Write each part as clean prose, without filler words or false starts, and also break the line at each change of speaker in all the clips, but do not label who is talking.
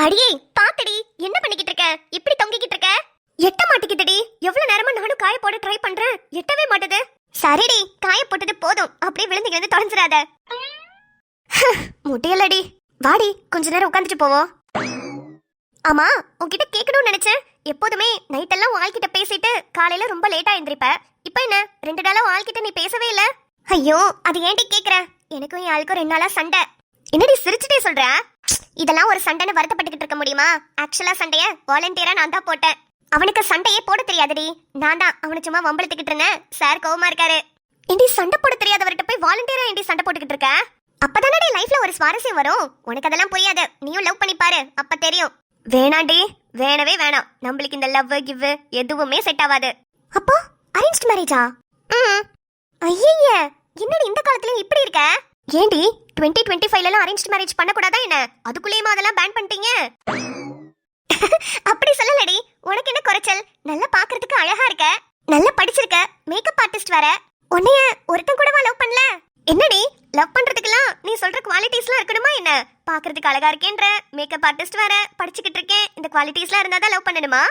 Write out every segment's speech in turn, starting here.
அடியே பாத்தடி, என்ன பண்ணிக்கிட்டு இருக்க? இப்படி தொங்கிக்கிட்டு இருக்க? எட்ட மாட்டிக்கிட்டடி. எவ்வளவு நேரமா நானும் காய போட ட்ரை பண்றேன், எட்டவே மாட்டுது. சரிடி, காய போட்டது போதும், அப்படியே விழுந்து கிழந்து தொலைஞ்சிடாத. முடியலடி. வாடி, கொஞ்ச நேரம் உட்காந்துட்டு போவோம். ஆமா, உன்கிட்ட கேட்கணும்னு நினைச்சேன். எப்போதுமே நைட் எல்லாம் வாழ்கிட்ட பேசிட்டு காலையில ரொம்ப லேட்டா எந்திரிப்ப. இப்ப என்ன 2 நாளா வாழ்கிட்ட நீ பேசவே இல்ல? ஐயோ, அது ஏன்டி கேக்குற? எனக்கும் என் ஆளுக்கும் 2 நாளா சண்டை. என்னடி சிரிச்சுட்டே சொல்ற? இதெல்லாம் ஒரு சண்டைன்னு வருத்தப்பட்டுக்கிட்டு இருக்க முடியுமா? ஆக்சுவலா சண்டைய வாலண்டியரா நான் தான் போட்டேன். அவனுக்கு சண்டையே போட தெரியாதுடி. நான் தான் அவனை சும்மா வம்பளத்துக்கிட்டு இருந்தேன். சார் கோவமா இருக்காரு. ஏண்டி சண்டை போட தெரியாதவர்கிட்ட போய் வாலண்டியரா ஏண்டி சண்டை போட்டுக்கிட்டு இருக்க? அப்பதானே லைஃப்ல ஒரு சுவாரஸ்யம் வரும். உனக்கு அதெல்லாம் புரியாது. நீயும் லவ் பண்ணி பாரு, அப்ப தெரியும். வேணாண்டி, வேணவே வேணாம். நம்மளுக்கு இந்த லவ் கிவ் எதுவுமே செட் ஆகாது. அப்போ அரேஞ்ச்ட் மேரேஜா? ஐய, என்னடி இந்த காலத்துல இப்படி இருக்க? ஏண்டி 2025 எல்லாம் அரேஞ்ச்ட் மேரேஜ் பண்ண கூடாதா என்ன? அதுக்குள்ளேயுமா அதெல்லாம் பேன் பண்ணிட்டீங்க? அப்படி சொல்லலடி. உனக்கு என்ன குறைச்சல்? நல்லா பாக்குறதுக்கு அழகா இருக்க, நல்லா படிச்சிருக்க, மேக்கப் ஆர்டிஸ்ட் வேற. உன்னைய ஒருத்தன் கூடவா லவ் பண்ணல? என்னடி, லவ் பண்றதுக்குலாம் நீ சொல்ற குவாலிட்டிஸ்லாம் இருக்கணுமா என்ன? பாக்குறதுக்கு அழகா இருக்கேன்ற, மேக்கப் ஆர்டிஸ்ட் வேற, படிச்சுக்கிட்டு இருக்கேன், இந்த குவாலிட்டிஸ்லாம் இருந்தா தான் லவ் பண்ணணுமா?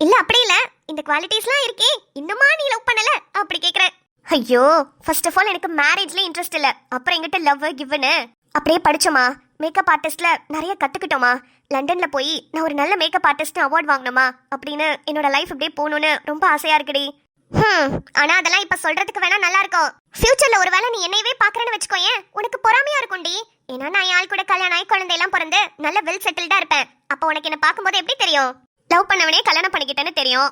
இல்ல அப்படி இல்ல, இந்த குவாலிட்டிஸ்லாம் இருக்கே, இன்னுமா நீ லவ் பண்ணல அப்படி கேக்குறேன். ஐயோ, ஃபர்ஸ்ட் ஆஃப் ஆல் எனக்கு மேரேஜ்ல இன்ட்ரெஸ்ட் இல்ல. அப்புறம் எங்கிட்ட லவ் கிவ்னு அப்படியே படிச்சோமா, மேக்கப் ஆர்டிஸ்ட்ல நிறைய கத்துக்கிட்டோமா, லண்டன்ல போய் நான் ஒரு நல்ல மேக்கப் ஆர்டிஸ்ட் அவார்ட் வாங்கணுமா அப்படின்னு என்னோட லைஃப் அப்படியே போகணும்னு ரொம்ப ஆசையா இருக்குடி. ஆனா அதெல்லாம் இப்ப சொல்றதுக்கு வேணா நல்லா இருக்கும். ஃபியூச்சர்ல ஒருவேளை நீ என்னையவே பாக்குறேன்னு வச்சுக்கோயேன், உனக்கு பொறாமையா இருக்கும்டி. ஏன்னா நான் என் ஆள் கூட கல்யாணம் ஆகி குழந்தை எல்லாம் பிறந்து நல்ல வெல் செட்டில்டா இருப்பேன். அப்ப உனக்கு என்ன பாக்கும்போது எப்படி தெரியும்? லவ் பண்ணவனே கல்யாணம் பண்ணிக்கிட்டேன்னு தெரியும்.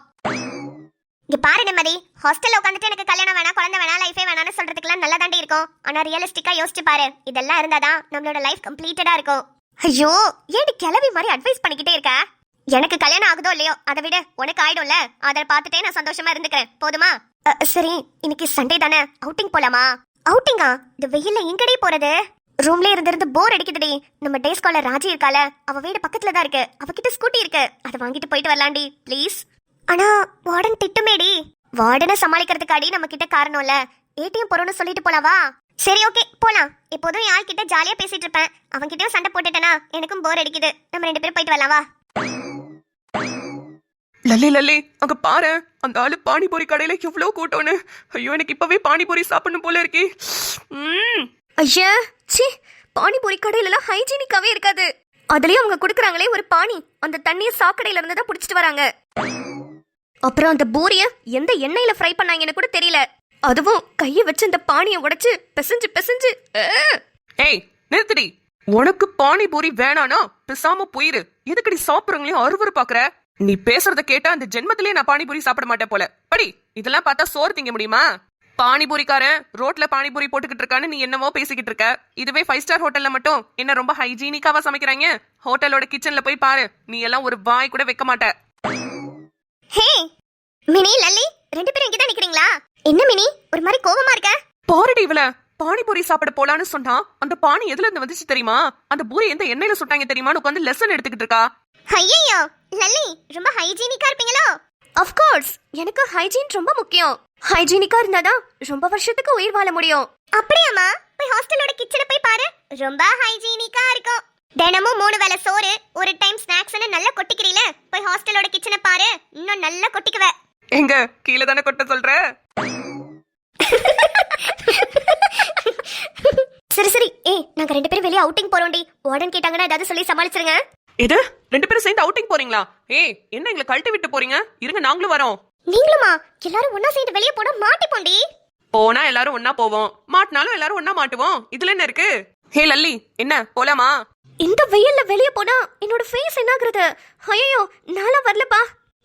இங்க பாரு நிம்மதி, ஹாஸ்டல்ல உட்காந்துட்டு எனக்கு கல்யாணம் வேணா, குழந்தை வேணா, லைஃபே வேணான்னு சொல்றதுக்குலாம் நல்லா தாண்டி இருக்கும். ஆனா ரியலிஸ்டிக்கா யோசிச்சு பாரு, இதெல்லாம் இருந்தாதான் நம்மளோட லைஃப் கம்ப்ளீட்டடா இருக்கும். ஐயோ, ஏடி கிளவி மாதிரி அட்வைஸ் பண்ணிக்கிட்டே இருக்க? எனக்கு கல்யாணம் ஆகுதோ இல்லையோ அதை விட உனக்கு ஆயிடும்ல, அதை பார்த்துட்டே நான் சந்தோஷமா இருந்துக்கிறேன், போதுமா? சரி, இன்னைக்கு சண்டே தானே, அவுட்டிங் போலாமா? அவுட்டிங்கா? இந்த வெயில்ல எங்கடி போறது? ரூம்ல இருந்து போர் அடிக்குதுடி. நம்ம டே ஸ்காலர் ராஜி இருக்கால, அவ வீடு பக்கத்துல தான் இருக்கு. அவகிட்ட ஸ்கூட்டி இருக்கு, அதை வாங்கிட்டு போயிட்டு வரலாம்டி ப்ளீஸ். ஆனா வார்டன் திட்டுமேடி. வார்டனை சமாளிக்கிறதுக்காடி நம்ம கிட்ட காரணம் இல்ல, ஏடிஎம் போறோம்னு சொல்லிட்டு போலாவா? சரி ஓகே, போலாம். எப்போதும் யார் கிட்ட ஜாலியா பேசிட்டு இருப்பேன், அவன்கிட்டயும் சண்டை போட்டுட்டேனா எனக்கும் போர் அடிக்குது. நம்ம 2 பேரும் போயிட்டு வரலாம் வா.
லல்லி லல்லி, அங்க பாரு, அந்த ஆளு பானிபூரி கடையில எவ்வளவு கூட்டம்னு. ஐயோ, எனக்கு இப்பவே பானிபூரி சாப்பிடணும் போல இருக்கே.
ஐயா, சி, பானிபூரி கடையில எல்லாம் ஹைஜீனிக்காவே இருக்காது. அதுலயும் அவங்க குடுக்கறாங்களே ஒரு பானி, அந்த தண்ணிய சாக்கடையில இருந்து தான் புடிச்சிட்டு வராங்க. அப்புறம் அந்த பூரிய எந்த எண்ணெயில ஃப்ரை பண்ணாங்கன்னு கூட தெரியல. அதுவும் கைய வச்சு அந்த பானியை உடைச்சு பிசைஞ்சு பிசைஞ்சு.
ஏய் நிறுத்துடி, உனக்கு பானிபூரி வேணானா பேசாம போயிரு. எதுக்கடி சாப்பிடுறவங்களையும் அறுவறு பாக்குற? நீ பேசுறத கேட்டா அந்த ஜென்மத்திலேயே நான் பானிபூரி சாப்பிட மாட்டேன் போல. படி, இதெல்லாம் பார்த்தா சோறு திங்க முடியுமா? பானிபூரிக்காரன் ரோட்ல பானிபூரி போட்டுக்கிட்டு இருக்கான்னு நீ என்னவோ பேசிக்கிட்டு இருக்க. இதுவே 5 ஸ்டார் ஹோட்டல்ல மட்டும் என்ன ரொம்ப ஹைஜீனிக்காவா சமைக்கிறாங்க. ஹோட்டலோட கிச்சன்ல போய் பாரு, நீ எல்லாம் ஒரு வாய் கூட வைக்க மாட்ட.
ஹே மினி, லல்லி, 2 பேரும் இங்க தான் நிக்கிறீங்களா? என்ன மினி, ஒரு மாதிரி கோவமா இருக்க?
பாருடி, இவள பானிபூரி சாப்பிட போலான்னு சொன்னா அந்த பானி எதுல இருந்து வந்துச்சு தெரியுமா? அந்த பூரி எந்த எண்ணெயில சுட்டாங்க தெரியுமான்னு உட்காந்து லெசன் எடுத்துக்கிட்டு இருக்கா.
ஐயோ லல்லி, ரொம்ப ஹைஜீனிக்கா இருப்பீங்களோ?
ஆஃப் கோர்ஸ், எனக்கு ஹைஜீன் ரொம்ப முக்கியம். ஹைஜீனிக்கா இருந்தாதான் ரொம்ப வருஷத்துக்கு உயிர் வாழ முடியும்.
அப்படியாமா? போய் ஹாஸ்டலோட கிச்சனை போய் பாரு, ரொம்ப ஹைஜீனிக்கா இருக்கும். தினமும் 3 வேளை சோறு, ஒரு டைம் ஸ்நாக்ஸ்னு நல்லா கொட்டிக்கிறீல. போய் ஹாஸ்டலோட கிச்சனை பாரு, இன்னும் நல்லா கொட்டிக்குவ.
எங்க கீழே தானே கொட்ட சொல்ற?
சரி சரி, நாங்க 2 பேரும் வெளியே அவுட்டிங் போறோம்டி. வார்டன் கேட்டாங்கன்னா ஏதாவது சொல்லி சமாளிச்சிருங்க.
இது 2 பேரும் சேர்ந்து அவுட்டிங் போறீங்களா? என்ன எங்களை கழட்டி விட்டு போறீங்க? இருங்க, நாங்களும் வரோம்.
நீங்களுமா? எல்லாரும் ஒண்ணா சேர்ந்து வெளியே போனா மாட்டிப்போண்டி.
போனா எல்லாரும் ஒன்னா போவோம், மாட்டினாலும் எல்லாரும் ஒன்னா மாட்டுவோம். இதுல என்ன இருக்கு? ஹே லல்லி, என்ன போலாமா?
இந்த வெயில்ல வெளிய போனா என்னோட ஃபேஸ் என்ன ஆகுறது? ஐயோ, நாளா வரலப்பா.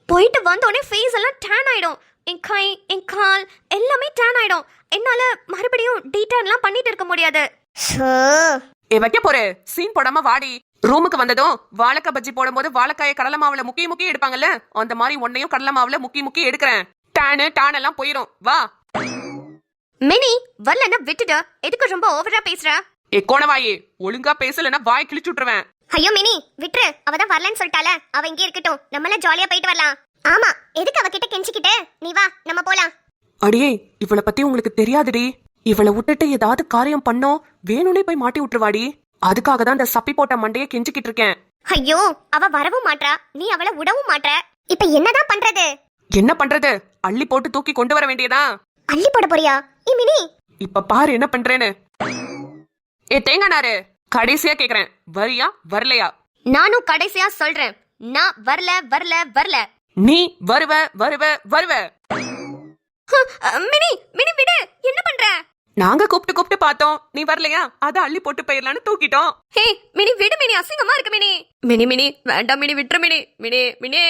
போயிட்டு வந்தோடனே ஃபேஸ் எல்லாம் டேன் ஆயிடும். என் கை, என் கால் எல்லாமே டேன் ஆயிடும். என்னால மறுபடியும் டீடான்லாம் பண்ணிட்டு இருக்க முடியாது.
வைக்க போற சீன் போடாம வாடி. ரூமுக்கு வந்ததும் வாழைக்காய் பஜ்ஜி போடும் போது வாழைக்காய கடலை மாவுல முக்கிய எடுப்பாங்கல்ல, அந்த மாதிரி உன்னையும் கடலை மாவுல முக்கி எடுக்கிறேன். டான் எல்லாம் போயிரும், வா.
மினி, வரலன்னா விட்டுடு. எதுக்கு ரொம்ப ஓவரா பேசுற?
கோணவாயே, ஒழுங்கா பேசலன்னா வாய் கிழிச்சு விட்டுருவேன்.
ஐயோ மினி, விட்டுரு. அவதான் வரலன்னு சொல்லிட்டால, அவ இங்கே இருக்கட்டும். நம்மளாம் ஜாலியா போயிட்டு வரலாம். ஆமா, எதுக்கு அவகிட்ட கெஞ்சிக்கிட்டு? நீ வா, நம்ம போலாம்.
அடியே, இவளை பத்தி உங்களுக்கு தெரியாதுடி. இவளை விட்டுட்டு ஏதாவது காரியம் பண்ணோம் வேணும்னே போய் மாட்டி விட்டுருவாடி. அதுக்காக தான் இந்த சப்பி போட்ட மண்டையை கெஞ்சிக்கிட்டு இருக்கேன்.
ஐயோ, அவ வரவும் மாட்றா, நீ அவளை விடவும் மாட்ற. இப்ப என்னதான் பண்றது?
என்ன பண்றது? அள்ளி போட்டு தூக்கி கொண்டு வர வேண்டியதா?
அள்ளி போட போறியா? மினி,
இப்ப பாரு என்ன பண்றேன்னு. ஏ தேங்காய் நாரு, கடைசியா கேக்குறேன், வரியா வரலையா?
நானும் கடைசியா சொல்றேன், நான் வரல வரல வரல.
நீ வருவ வருவ வருவ.
மினி மினி விடு, என்ன பண்ற?
நாங்க கூப்பிட்டு கூப்பிட்டு பார்த்தோம், நீ வரலையா, அத அள்ளி போட்டு போயிடலான்னு தூக்கிட்டோம்.
ஹே மினி விடு மினி, அசிங்கமா இருக்கு மினி. மினி மினி வேண்டாம் மினி, விட்டுரு மினி. மினி மினி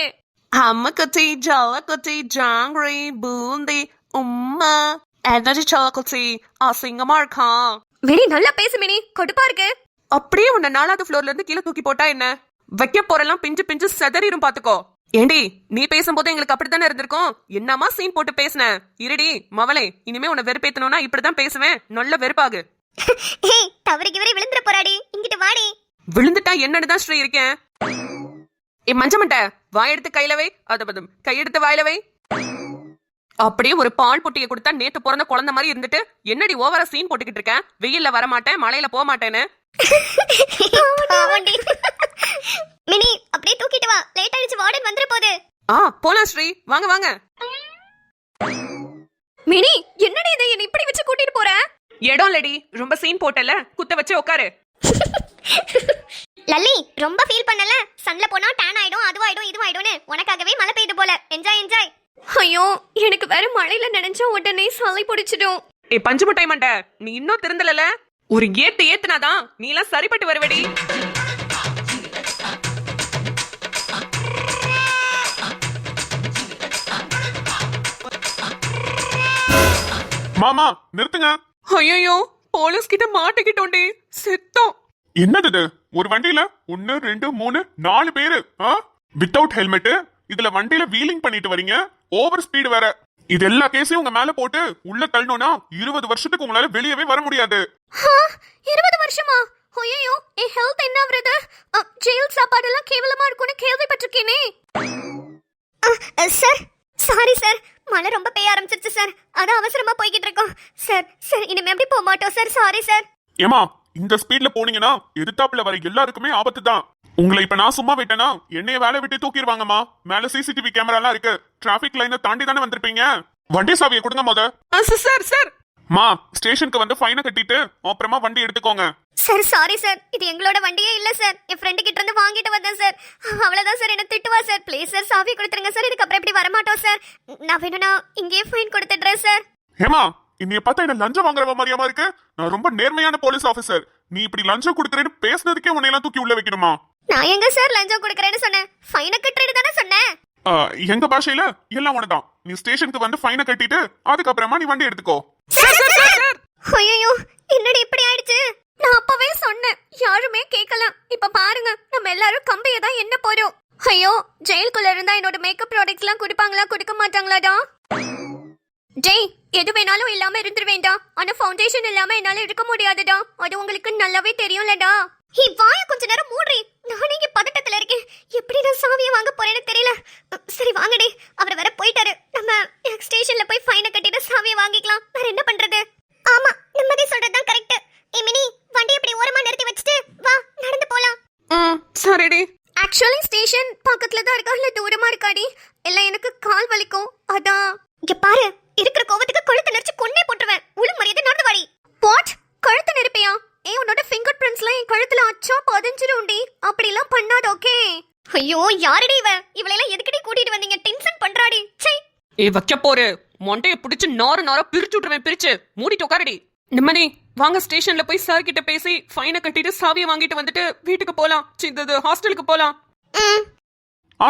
அம்மா குச்சி ஜால குச்சி ஜாங்கிரி பூந்தி உம்மா எனர்ஜி சாக்குச்சி அசிங்கமா இருக்கான்.
மினி நல்லா பேசு மினி, கடுப்பா இருக்கு.
அப்படியே உன்னை 4வது ஃப்ளோர்ல இருந்து கீழே தூக்கி போட்டா என்ன? வைக்க போறெல்லாம் பிஞ்சு பிஞ்சு செதறிடும் பாத்துக்கோ. ஏண்டி, நீ பேசும்போது எங்களுக்கு அப்படித்தானே இருந்திருக்கும். என்னமா சீன் போட்டு பேசுன? இருடி மவளே, இனிமே உன்னை வெறுப்பேத்தணும்னா இப்படிதான் பேசுவேன். நல்ல வெறுப்பாகு.
ஏய், தவறி கிவறி விழுந்துற போறாடி, இங்கிட்டு வாடி.
விழுந்துட்டா என்னன்னு தான் ஸ்ரீ இருக்கேன். ஏ மஞ்சமண்ட, வாய் எடுத்து கையில வை, அதபதம் கையெடுத்து வாயில வை. அப்படியே ஒரு பால் பொட்டியை கொடுத்தா நேத்து பிறந்த குழந்தை மாதிரி இருந்துட்டு என்னடி ஓவரா சீன் போட்டுக்கிட்டு இருக்கேன்? வெயில்ல வர மாட்டேன், மழையில போக மாட்டேன்னு.
பாவண்டி. மினி, அப்படியே தூக்கிட்டு வா, லேட் ஆயிடுச்சு, வார்டன் வந்துற போகுது.
போலாம் ஸ்ரீ, வாங்க வாங்க.
மினி என்னடி இதை என்ன இப்படி வச்சு கூட்டிட்டு போற?
இடம் லடி, ரொம்ப சீன் போட்டல, குத்த வச்சு உட்காரு.
லல்லி, ரொம்ப ஃபீல் பண்ணல. சன்ல போனா டேன் ஆயிடும், அதுவாயிடும் இதுவாயிடும்னு உனக்காகவே மழை பெய்யுது போல. Enjoy enjoy.
ஐயோ, எனக்கு வேற மழையில நினைச்சா உடனே சளி பிடிச்சிடும்.
ஏ பஞ்சு முட்டாய் மண்ட, நீ இன்னும் திருந்தல. ஒரு ஏத்துனாதான் நீ எல்லாம் சரிப்பட்டு வருவடி.
மாமா நிறுத்துங்க.
ஐயோ, போலீஸ் கிட்ட மாட்டிக்கிட்டோண்டி, செத்தோம்.
என்னது இது? ஒரு வண்டியில 1 2 3 4 பேரு வித்தவுட் ஹெல்மெட். இதுல வண்டியில வீலிங் பண்ணிட்டு வரீங்க, ஓவர் ஸ்பீடு வேற. இது எல்லா கேஸையும் உங்க மேல போட்டு உள்ள தள்ளணும்னா 20 வருஷத்துக்கு உங்களால வெளியவே வர முடியாது.
20 வருஷமா? ஐயோ, என் ஹெல்த் என்ன ஆகுறது? ஜெயில் சாப்பாடெல்லாம் கேவலமா இருக்கும்னு கேள்விப்பட்டிருக்கேனே.
சார், சாரி சார், மழை ரொம்ப பெய்ய ஆரம்பிச்சிருச்சு சார், அதான் அவசரமா போய்கிட்டு இருக்கோம் சார். சார், இனிமே எப்படி போக மாட்டோம் சார், சாரி சார்.
ஏமா, இந்த ஸ்பீட்ல போனீங்கன்னா எதிர்த்தாப்புல வர எல்லாருக்குமே ஆபத்து தான். உங்களை இப்ப நான் சும்மா விட்டேனா என்னைய வேலை விட்டு தூக்கிடுவாங்கம்மா. மேல சிசிடிவி கேமரா எல்லாம் இருக்கு. டிராபிக் லைனை தாண்டி தானே வந்திருப்பீங்க. வண்டி சாவியை கொடுங்க முத.
சார் சார்,
மா, ஸ்டேஷனுக்கு வந்து ஃபைனை கட்டிட்டு அப்புறமா வண்டி எடுத்துக்கோங்க.
சார், சாரி சார், இது எங்களோட வண்டியே இல்ல சார். என் ஃப்ரெண்டு கிட்ட இருந்து வாங்கிட்டு வந்தேன் சார். அவ்வளவுதான் சார், என்ன திட்டுவா சார். ப்ளீஸ் சார், சாவி கொடுத்துருங்க சார். இதுக்கப்புறம் இப்படி வரமாட்டோம் சார். நான் வேணும்னா இங்கேயே ஃபைன் கொடுத்துடுறேன் சார்.
ஏமா, இன்னைய பார்த்தா என்ன லஞ்சம் வாங்குறவ மாதிரியாமா இருக்கு? நான் ரொம்ப நேர்மையான போலீஸ் ஆபீசர். நீ இப்படி லஞ்சம் கொடுக்கறேன்னு பேசுனதுக்கே உன்னையெல்லாம் தூக்கி உள்ள வைக்கணுமா?
நான் எங்க சார் லஞ்சம் கொடுக்கறேன்னு சொன்னேன்? ஃபைனை கட்டுறேன்னு தானே சொன்னேன்.
எங்க பாஷையில எல்லாம் ஒண்ணுதான். நீ ஸ்டேஷனுக்கு வந்து ஃபைனை கட்டிட்டு அதுக்கப்புறமா நீ வண்டி எடுத்துக்கோ.
ஐயோ, என்னடி இப்படி ஆயிடுச்சு?
நான் அப்பவே சொன்னேன், யாருமே கேட்கல. இப்ப பாருங்க, நம்ம எல்லாரும் கம்பியை தான் என்ன போறோம். ஐயோ, ஜெயிலுக்குள்ள இருந்தா என்னோட மேக்கப் ப்ராடக்ட்ஸ் எல்லாம் கொடுப்பாங்களா கொடுக்க மாட்டாங்களாடா? ஜெய், எது வேணாலும் இல்லாம இருந்துருவேண்டா. ஆனா ஃபவுண்டேஷன் இல்லாம என்னால இருக்க முடியாதுடா. அது உங்களுக்கு நல்லாவே தெரியும்லடா.
வாய கொஞ்ச நேரம் மூடுறி. நான் இங்க பதட்டத்துல இருக்கேன். எப்படி நான் சாவியை வாங்க போறேன்னு தெரியல. சரி வாங்கடி, அவர் வேற போயிட்டாரு. நம்ம ஸ்டேஷன்ல போய் ஃபைனை கட்டிட்டு சாவியை வாங்கிக்கலாம். வேற என்ன பண்றது? ஆமா, நிம்மதி சொல்றதுதான் கரெக்ட். மினி, வண்டி இப்படி ஓரமா நிறுத்தி வச்சிட்டு வா, நடந்து போலாம்.
சரிடி.
ஆக்சுவலி ஸ்டேஷன் பக்கத்துல தான் இருக்கா, இல்ல தூரமா இருக்காடி? இல்ல எனக்கு கால் வலிக்கும், அதான்.
இங்க பாரு, இருக்கிற கோவத்துக்கு கழுத்து நெரிச்சு கொன்னே போட்டுருவேன். ஒழுங்கு மரியாதை நடந்து வாடி.
வாட்? கழுத்து நெரிப்பியா? உன்னோட ஃபிங்கர் பிரிண்ட்ஸ்லாம் என் கழுத்துல அச்சா பதிஞ்சிரும்டி. அப்படிலாம் பண்ணாத, ஓகே?
ஐயோ, யாரடி இவ? இவளையெல்லாம் எதுக்கடி கூட்டிட்டு வந்தீங்க? டென்ஷன் பண்றாடி. சை.
வைக்க போரு மொண்டைய பிடிச்சு நாரா பிரிச்சு விட்டுருவேன். பிரிச்சு மூடிட்டு உட்காரடி. நிம்மதி, வாங்க ஸ்டேஷன்ல போய் சார் கிட்ட பேசி ஃபைனை கட்டிட்டு சாவியை வாங்கிட்டு வந்துட்டு வீட்டுக்கு போலாம். ஹாஸ்டலுக்கு போலாம்.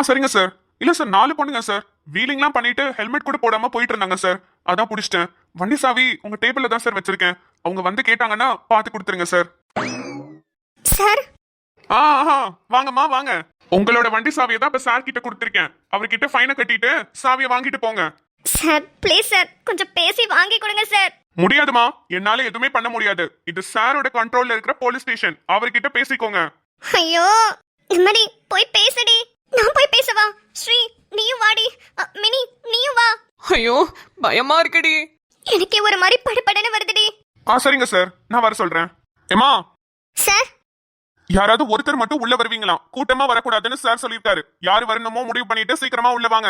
சரிங்க சார். இல்ல சார், 4 பொண்ணுங்க சார். வீலிங்லாம் பண்ணிட்டு ஹெல்மெட் கூட போடாம போயிட்டு இருந்தாங்க சார். அதான் புடிச்சிட்டேன். வண்டி சாவி உங்க டேபிள்ல தான் சார் வச்சிருக்கேன். அவங்க வந்து கேட்டாங்கன்னா பாத்து கொடுத்துருங்க சார்.
சார்,
வாங்கம்மா வாங்க. உங்களோட வண்டி சாவியை தான் இப்ப சார் கிட்ட கொடுத்திருக்கேன். அவர்கிட்ட ஃபைனை கட்டிட்டு சாவியை வாங்கிட்டு போங்க.
சார் ப்ளீஸ் சார், கொஞ்சம் பேசி வாங்கி கொடுங்க சார்.
முடியாதுமா, என்னால எதுவுமே பண்ண முடியாது. இது சாரோட கண்ட்ரோல்ல இருக்கிற போலீஸ் ஸ்டேஷன். அவர்கிட்ட பேசிக்கோங்க.
ஐயோ, நிம்மதி போய் பேசடி. நான் போய் பேசவா? ஸ்ரீ, நீயும் வாடி. மினி, நீயும் வா.
ஐயோ, பயமா இருக்குடி.
எனக்கே ஒரு மாதிரி படபடன்னு வருதுடி.
சரிங்க சார், நான் வர சொல்றேன். ஏமா
சார்,
யாராவது ஒருத்தர் மட்டும் உள்ள வருவீங்களாம். கூட்டமா வரக்கூடாதுன்னு சார் சொல்லியிருக்காரு. யாரு வரணுமோ முடிவு பண்ணிட்டு சீக்கிரமா உள்ள வாங்க.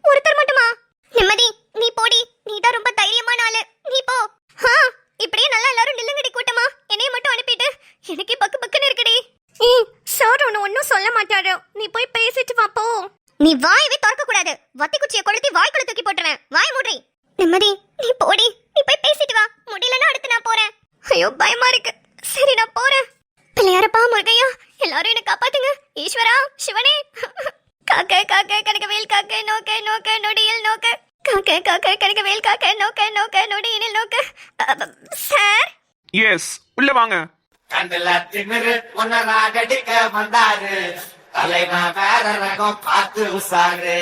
ஒருத்தர் மட்டுமா? நிம்மதி, நீ போடி. நீ தான் ரொம்ப தைரியமான ஆளு. நீ போ. இப்படியே நல்லா எல்லாரும் நில்லுங்கடி கூட்டமா. என்னைய மட்டும் அனுப்பிட்டு எனக்கே பக்கு பக்குன்னு இருக்குடி.
ஏய் சார் ஒன்னும் சொல்ல மாட்டாரு, நீ போய் பேசிட்டு வா போ.
நீ வாயவே திறக்க கூடாது. வத்தி குச்சியை கொளுத்தி வாய்க்குள்ள தூக்கி போட்டுறேன். வாய் மூடி. நிம்மதி, நீ போடி. நீ போய் பேசிட்டு வா. முடியலன்னா அடுத்து நான் போறேன்.
ஐயோ பயமா இருக்கு. சரி நான் போறேன்.
பிள்ளையாரப்பா, முருகையா, எல்லாரும் என்ன காப்பாத்துங்க. ஈஸ்வரா, சிவனே. காக்க காக்க கனகவேல் காக்க நோக்க நோக்க நொடியில் நோக்க. காக்க காக்க கனகவேல் காக்க நோக்க நோக்க நொடியில் நோக்க. சார்,
எஸ், உள்ள வாங்க.
கண்ணுல திமிரு உன்னராகடிக்க வந்தாரு தலைவன் வேற ரகம் பார்த்து உசாரு